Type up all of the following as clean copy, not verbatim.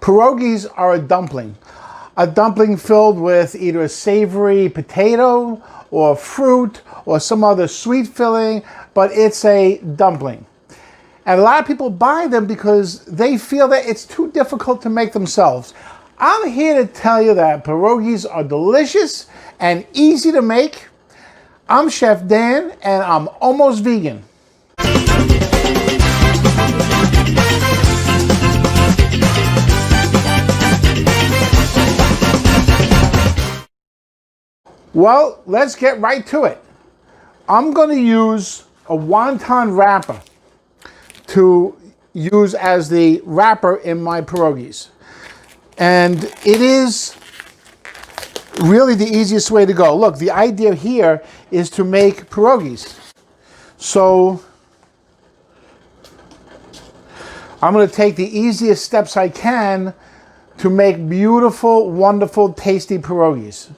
Pierogies are a dumpling. A dumpling filled with either a savory potato or fruit or some other sweet filling, but it's a dumpling. And a lot of people buy them because they feel that it's too difficult to make themselves. I'm here to tell you that pierogies are delicious and easy to make. I'm Chef Dan and I'm almost vegan. Well, let's get right to it. I'm going to use a wonton wrapper to use as the wrapper in my pierogies. And it is really the easiest way to go. Look, the idea here is to make pierogies. So I'm going to take the easiest steps I can to make beautiful, wonderful, tasty pierogies.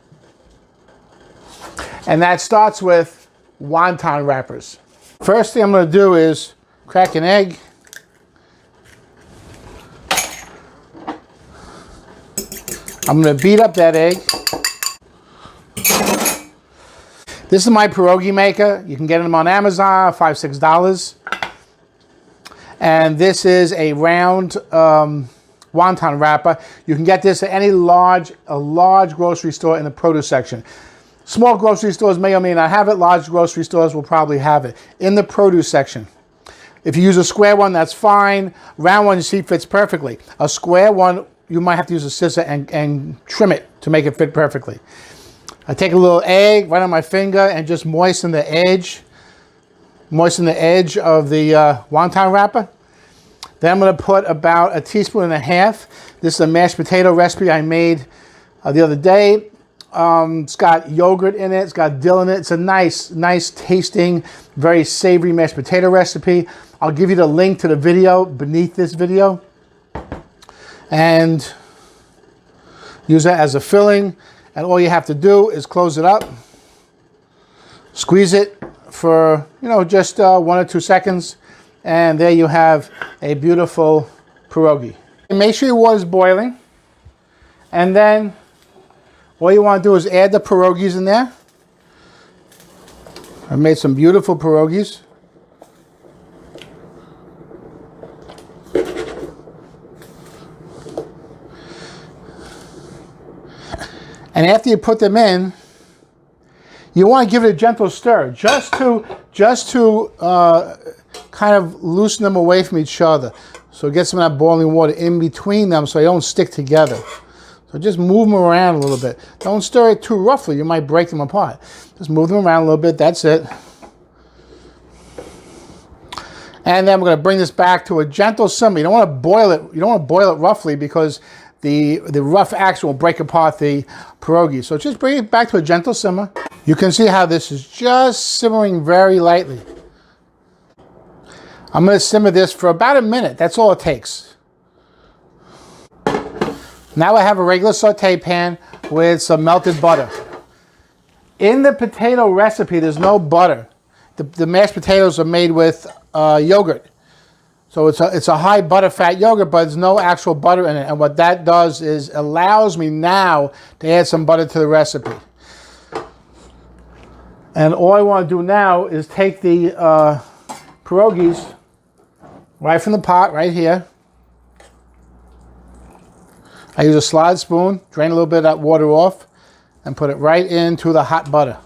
And that starts with wonton wrappers. First thing I'm going to do is crack an egg. I'm going to beat up that egg. This is my pierogi maker. You can get them on Amazon, $5, $6. And this is a round wonton wrapper. You can get this at any large grocery store in the produce section. Small grocery stores may or may not have it. Large grocery stores will probably have it in the produce section. If you use a square one, that's fine. Round one, you see, fits perfectly. A square one, you might have to use a scissor and trim it to make it fit perfectly. I take a little egg right on my finger and just moisten the edge of the wonton wrapper. Then I'm going to put about 1.5 teaspoons. This is a mashed potato recipe I made the other day. It's got yogurt in it. It's got dill in it. It's a nice tasting, very savory mashed potato recipe. I'll give you the link to the video beneath this video. And use that as a filling. And all you have to do is close it up. Squeeze it for, just 1 or 2 seconds. And there you have a beautiful pierogi. And make sure your water is boiling. And then all you want to do is add the pierogies in there. I made some beautiful pierogies. And after you put them in, you want to give it a gentle stir, just to kind of loosen them away from each other. So get some of that boiling water in between them so they don't stick together. So just move them around a little bit. Don't stir it too roughly. You might break them apart. Just move them around a little bit. That's it. And then we're going to bring this back to a gentle simmer. You don't want to boil it. You don't want to boil it roughly because the rough action will break apart the pierogi. So just bring it back to a gentle simmer. You can see how this is just simmering very lightly. I'm going to simmer this for about a minute. That's all it takes. Now I have a regular saute pan with some melted butter. In the potato recipe, there's no butter. The mashed potatoes are made with yogurt. So it's a high butter fat yogurt, but there's no actual butter in it. And what that does is allows me now to add some butter to the recipe. And all I want to do now is take the pierogies right from the pot right here. I use a slide spoon, drain a little bit of that water off, and put it right into the hot butter.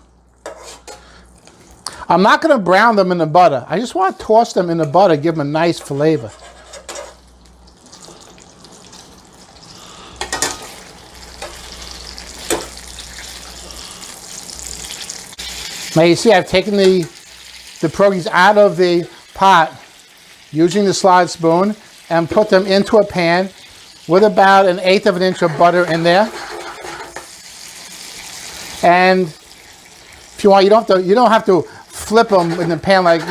I'm not going to brown them in the butter. I just want to toss them in the butter, give them a nice flavor. Now you see I've taken the pierogies out of the pot using the slide spoon and put them into a pan with about 1/8 inch of butter in there. And if you want, you don't have to flip them in the pan like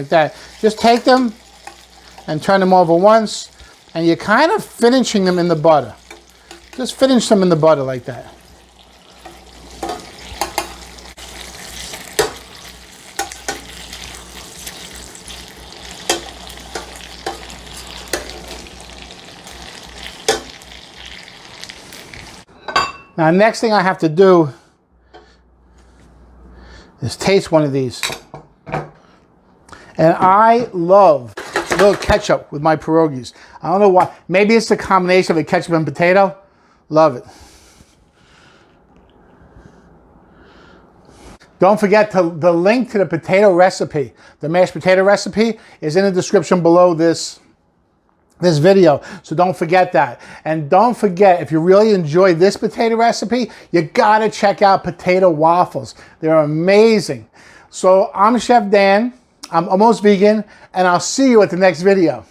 that. Just take them and turn them over once, and you're kind of finishing them in the butter. Just finish them in the butter like that. Now, next thing I have to do is taste one of these. And I love a little ketchup with my pierogies. I don't know why. Maybe it's the combination of the ketchup and potato. Love it. Don't forget the link to the potato recipe, the mashed potato recipe, is in the description below this video. So don't forget that. And don't forget, if you really enjoy this potato recipe, you gotta check out potato waffles. They're amazing. So I'm Chef Dan. I'm almost vegan, and I'll see you at the next video.